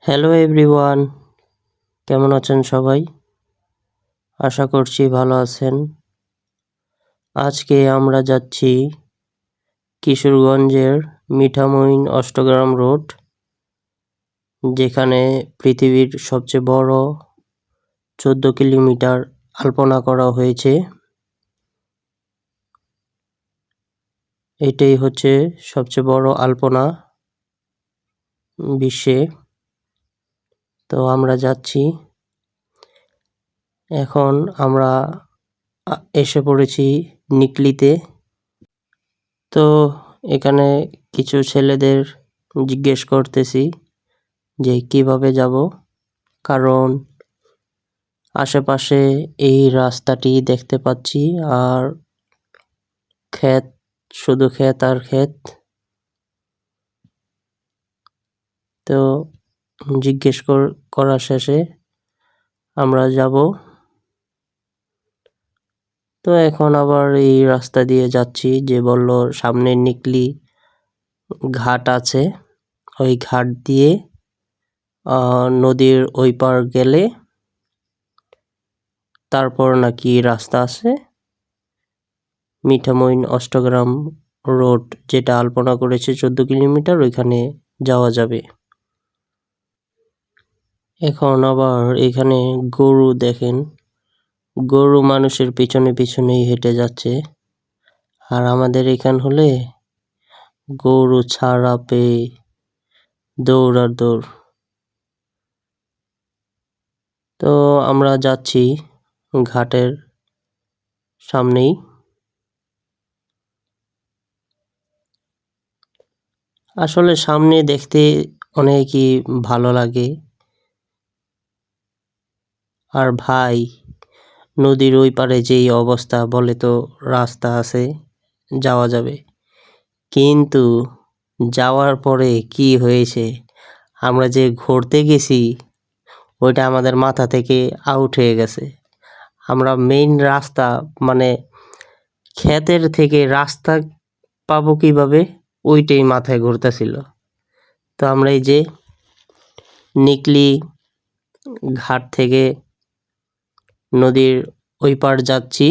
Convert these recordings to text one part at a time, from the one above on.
Hello everyone, কেমন আছেন সবাই? আশা করছি ভালো আছেন। আজকে আমরা যাচ্ছি কিশোরগঞ্জের মিঠামইন অষ্টগ্রাম রোড, যেখানে পৃথিবীর সবচেয়ে বড় 14 কিলোমিটার আলপনা করা হয়েছে। এটাই হচ্ছে সবচেয়ে বড় আলপনা বিশ্বে। তো আমরা যাচ্ছি। এখন আমরা এসে পড়েছি নিকলিতে। তো এখানে কিছু ছেলেদের জিজ্ঞেস করতেছি যে কিভাবে যাব, কারণ আশেপাশে এই রাস্তাটি দেখতে পাচ্ছি আর ক্ষেত, শুধু ক্ষেত আর ক্ষেত। তো জিজ্ঞেস করা শেষে আমরা যাব। তো এখন আবার এই রাস্তা দিয়ে যাচ্ছি, যে বলল সামনে নিকলি ঘাট আছে, ওই ঘাট দিয়ে নদীর ওই পার গেলে তারপর নাকি রাস্তা আছে মিঠামইন অষ্টগ্রাম রোড, যেটা আলপনা করেছে 14 কিলোমিটার, ওইখানে যাওয়া যাবে। এখন আবার এখানে গরু দেখেন, গরু মানুষের পিছনে পিছনেই হেঁটে যাচ্ছে। আর আমাদের এখান হলে গরু ছাড়া পেয়ে দৌড় আর দৌড়। তো আমরা যাচ্ছি ঘাটের সামনেই। আসলে সামনে দেখতে অনেকই ভালো লাগে। আর ভাই, নদীর ওই পারে যেই অবস্থা, বলে তো রাস্তা আছে, যাওয়া যাবে, কিন্তু যাওয়ার পরে কি হয়েছে, আমরা যে ঘুরতে গেছি ওইটা আমাদের মাথা থেকে আউট হয়ে গেছে। আমরা মেইন রাস্তা, মানে ক্ষেতের থেকে রাস্তা পাবো কিভাবে, ওইটাই মাথায় ঘুরতেছিল। তো আমরা এই যে নিকলি ঘাট থেকে নদীর ওই পার যাচ্ছি।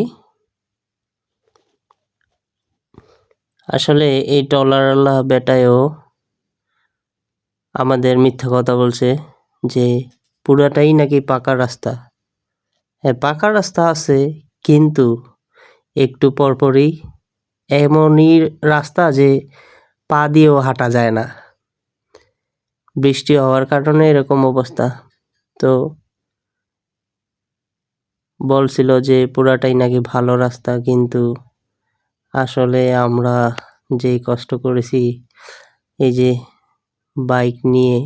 আসলে এই ট্রলারওয়ালা বেটায়ও আমাদের মিথ্যা কথা বলছে যে পুরাটাই নাকি পাকা রাস্তা। হ্যাঁ, পাকা রাস্তা আছে, কিন্তু একটু পরপরই এমনই রাস্তা যে পা দিয়েও হাঁটা যায় না। বৃষ্টি হওয়ার কারণে এরকম অবস্থা। তো বলছিল যে পুরাটাই নাকি ভালো রাস্তা, কিন্তু আসলে আমরা যেই কষ্ট করেছি, এই যে বাইক নিয়ে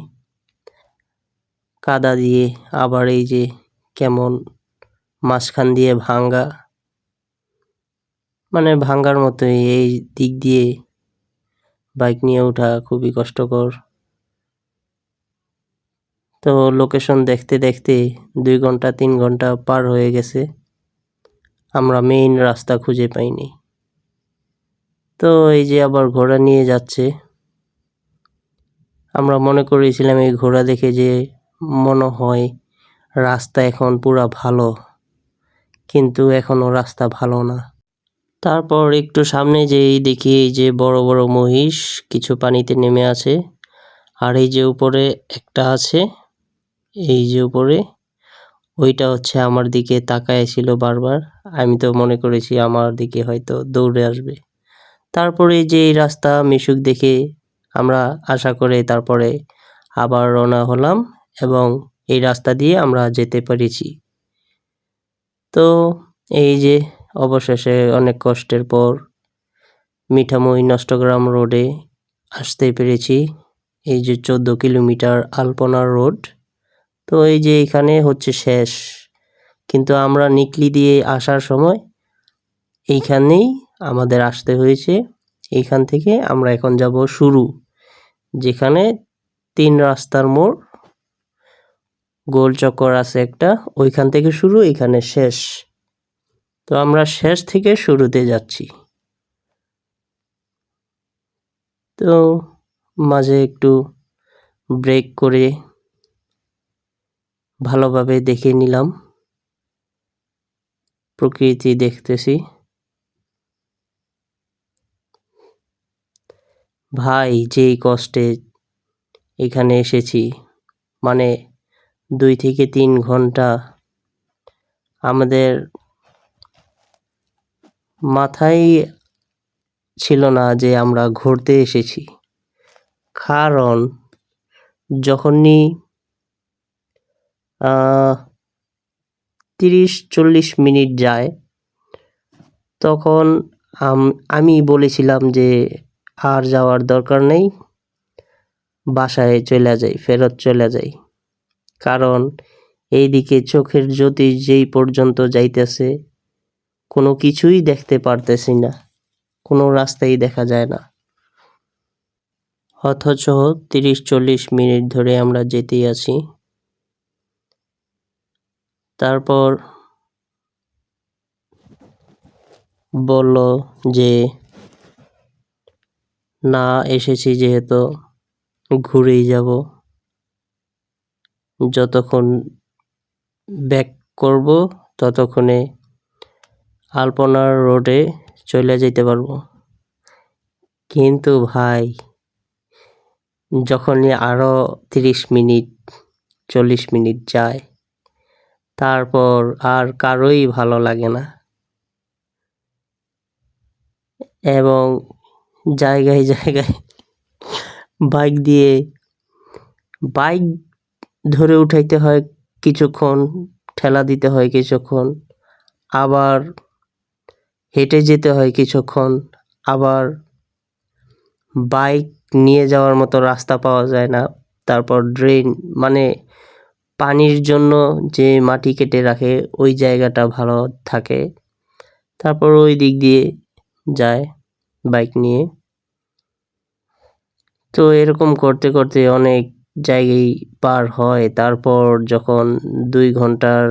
কাদা দিয়ে, আবার এই যে কেমন মাঝখান দিয়ে ভাঙ্গা, মানে ভাঙ্গার মতোই, এই দিক দিয়ে বাইক নিয়ে ওঠা খুবই কষ্টকর। তো লোকেশন দেখতে দেখতে 2 ঘন্টা 3 ঘন্টা পার হয়ে গেছে, আমরা মেইন রাস্তা খুঁজে পাইনি। তো এই যে আবার ঘোড়া নিয়ে যাচ্ছে। আমরা মনে করেছিলাম এই ঘোড়া দেখে যে মনে হয় রাস্তা এখন পুরা ভালো, কিন্তু এখনো রাস্তা ভালো না। তারপর একটু সামনে যেই দেখি এই যে বড় বড় মহিষ কিছু পানিতে নেমে আছে। আর এই যে উপরে একটা আছে, এই যে উপরে, ওইটা হচ্ছে আমার দিকে তাকায় ছিল বারবার। আমি তো মনে করেছি আমার দিকে হয়তো দৌড়ে আসবে। তারপরে যে এই রাস্তা মিশুক দেখে আমরা আশা করে তারপরে আবার রওনা হলাম, এবং এই রাস্তা দিয়ে আমরা যেতে পেরেছি। তো এই যে অবশেষে অনেক কষ্টের পর মিঠামইন অষ্টগ্রাম রোডে আসতে পেরেছি। এই যে 14 কিলোমিটার আলপনা রোড। তো এই যে এখানে হচ্ছে শেষ, কিন্তু আমরা নিকলি দিয়ে আসার সময় এইখানেই আমাদের আসতে হয়েছে। এইখান থেকে আমরা এখন যাব শুরু, যেখানে 3 রাস্তার মোড়, গোল চক্কর আছে একটা, ওইখান থেকে শুরু, এখানে শেষ। তো আমরা শেষ থেকে শুরুতে যাচ্ছি। তো মাঝে একটু ব্রেক করে ভালোভাবে দেখে নিলাম, প্রকৃতি দেখতেছি। ভাই যেই কষ্টে এখানে এসেছি, মানে 2 থেকে 3 ঘন্টা আমাদের মাথায় ছিল না যে আমরা ঘুরতে এসেছি। কারণ যখনই 30-40 মিনিট যায়, তখন আমি বলেছিলাম যে আর যাওয়ার দরকার নেই, বাসায় চলে যাই, ফেরত চলে যাই। কারণ এইদিকে চোখের জ্যোতি যেই পর্যন্ত যাইতেছে, কোনো কিছুই দেখতে পারতেছি না, কোনো রাস্তাই দেখা যায় না। অথচ 30-40 মিনিট ধরে আমরা যেতেই আছি। তারপর বলল যে না, এসেছি যেহেতু ঘুরেই যাব, যতক্ষণ ব্যাক করব ততক্ষণে আলপনা রোডে চলে যেতে পারবো। কিন্তু ভাই যখনই আরো 30 মিনিট 40 মিনিট যায়, তারপর আর কারোই ভালো লাগে না, এবং জায়গায় জায়গায় বাইক ধরে উঠাইতে হয় কিছুক্ষণ, ঠেলা দিতে হয় কিছুক্ষণ, আবার হেঁটে যেতে হয় কিছুক্ষণ, আবার বাইক নিয়ে যাওয়ার মতো রাস্তা পাওয়া যায় না। তারপর ড্রেন, মানে পানির জন্য যে মাটি কেটে রাখে ওই জায়গাটা ভালো থাকে, তারপর ওই দিক দিয়ে যায় বাইক নিয়ে। তো এরকম করতে করতে অনেক জায়গায় পার হয়। তারপর যখন 2 ঘন্টার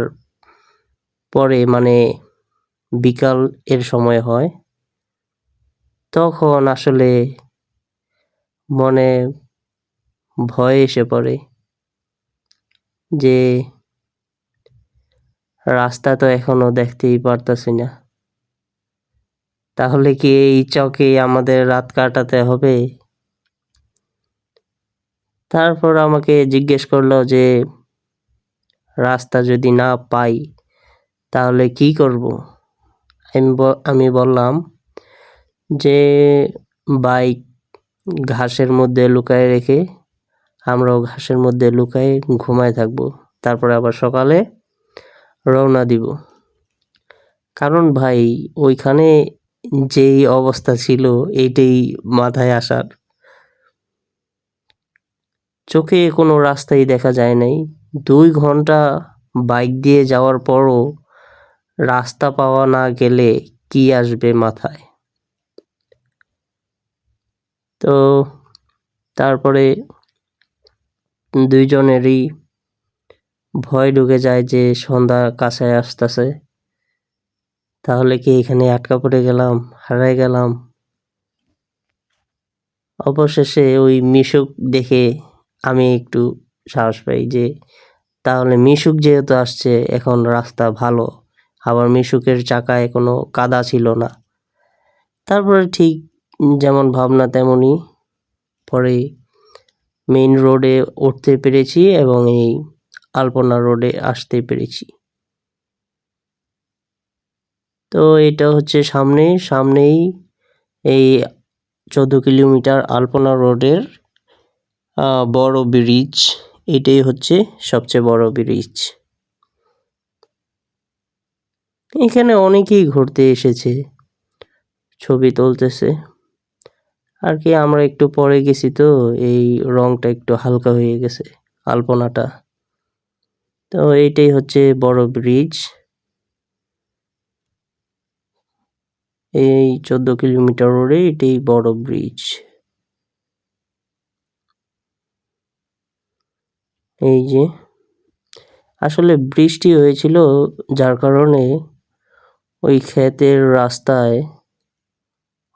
পরে, মানে বিকাল এর সময় হয়, তখন আসলে মনে ভয় এসে পড়ে যে রাস্তা তো এখনো দেখতেই পারতাছি না, তাহলে কি এই চকে আমাদের রাত কাটাতে হবে? তারপর আমাকে জিজ্ঞেস করলো যে রাস্তা যদি না পাই তাহলে কি করব? আমি বললাম যে বাইক ঘাসের মধ্যে লুকায়ে রেখে আমরাও ঘাসের মধ্যে লুকায়ে ঘুমায় থাকবো, তারপরে আবার সকালে রওনা দিব। কারণ ভাই ওইখানে যেই অবস্থা ছিল এইটাই মাথায় আসার, চোখে কোনো রাস্তাই দেখা যায় নাই। 2 ঘন্টা বাইক দিয়ে যাওয়ার পরও রাস্তা পাওয়া না গেলে কি আসবে মাথায়? তো তারপরে 2 জনেরই ভয় ঢুকে যায় যে সন্ধ্যা কাছে আসতেছে, তাহলে কি এখানে আটকা পড়ে গেলাম, হারায় গেলাম? অবশেষে ওই মিশুক দেখে আমি একটু সাহস পাই যে তাহলে মিশুক যেহেতু আসছে, এখন রাস্তা ভালো, আবার মিশুকের চাকায় কোনো কাদা ছিল না। তারপরে ঠিক যেমন ভাবনা তেমনই, পরে মেইন রোডে উঠতে পেরেছি এবং এই আলপনা রোডে আসতে পেরেছি। তো এটা হচ্ছে সামনেই এই 14 কিলোমিটার আলপনা রোডের বড় ব্রিজ। এটাই হচ্ছে সবচেয়ে বড় ব্রিজ। এখানে অনেকেই ঘুরতে এসেছে, ছবি তুলতেছে। আর কি আমরা একটু পরে গেছি তো এই রংটা একটু হালকা হয়ে গেছে আলপনাটা। তো এইটাই হচ্ছে বড় ব্রিজ, এই 14 কিলোমিটার রোডে এটাই বড় ব্রিজ। এই যে আসলে বৃষ্টি হয়েছিল, যার কারণে ওই ক্ষেতের রাস্তায়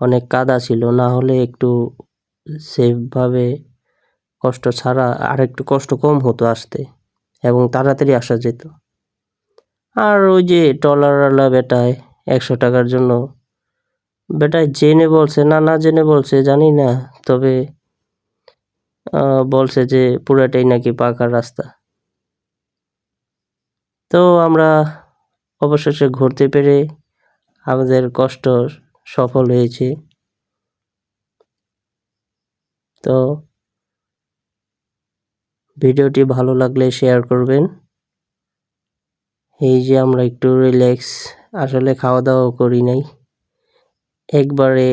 অনেক কাদা ছিল, না হলে একটু সেফ ভাবে কষ্ট ছাড়া আর একটু কষ্ট কম হতো আসতে। এবং তাড়াতাড়ি আসা যেত। আর ওই যে ট্রলারওয়ালা বেটায় 100 টাকার জন্য বেটায় জেনে বলছে না জেনে বলছে জানি না, তবে বলছে যে পুরাটাই নাকি পাকা রাস্তা। তো আমরা অবশেষে ঘুরতে পেরে আমাদের কষ্ট সফল হয়েছে। তো ভিডিওটি ভালো লাগলে শেয়ার করবেন। এই যে আমরা একটু রিল্যাক্স, আসলে খাওয়া দাওয়াও করি নাই, একবারে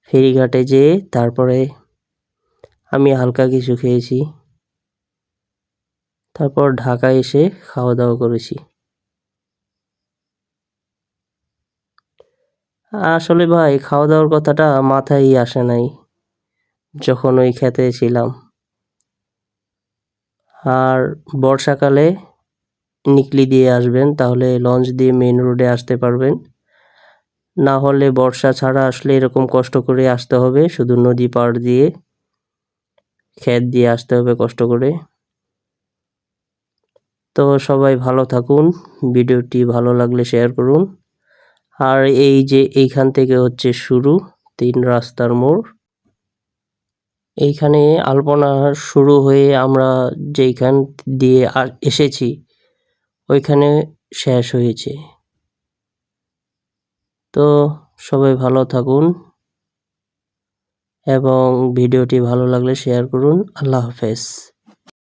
ফেরিঘাটে যেয়ে তারপরে আমি হালকা কিছু খেয়েছি, তারপর ঢাকা এসে খাওয়া দাওয়া করেছি। আসলে ভাই খাওয়া দাওয়ার কথাটা মাথায় আসে নাই যখন ওই খেতে ছিলাম। আর বর্ষাকালে নিকলি দিয়ে আসবেন, তাহলে লঞ্চ দিয়ে মেন রোডে আসতে পারবেন। না হলে বর্ষা ছাড়া আসলে এরকম কষ্ট করে আসতে হবে, শুধু নদী পাড় দিয়ে ক্ষেত দিয়ে আসতে হবে কষ্ট করে। তো সবাই ভালো থাকুন, ভিডিওটি ভালো লাগলে শেয়ার করুন। আর এই যে এইখান থেকে হচ্ছে শুরু 3 রাস্তার মোড়। এইখানে আলপনা শুরু হয়ে আমরা যেইখান দিয়ে এসেছি ওইখানে শেষ হয়েছে। তো সবাই ভালো থাকুন এবং ভিডিওটি ভালো লাগলে শেয়ার করুন। আল্লাহ হাফেজ।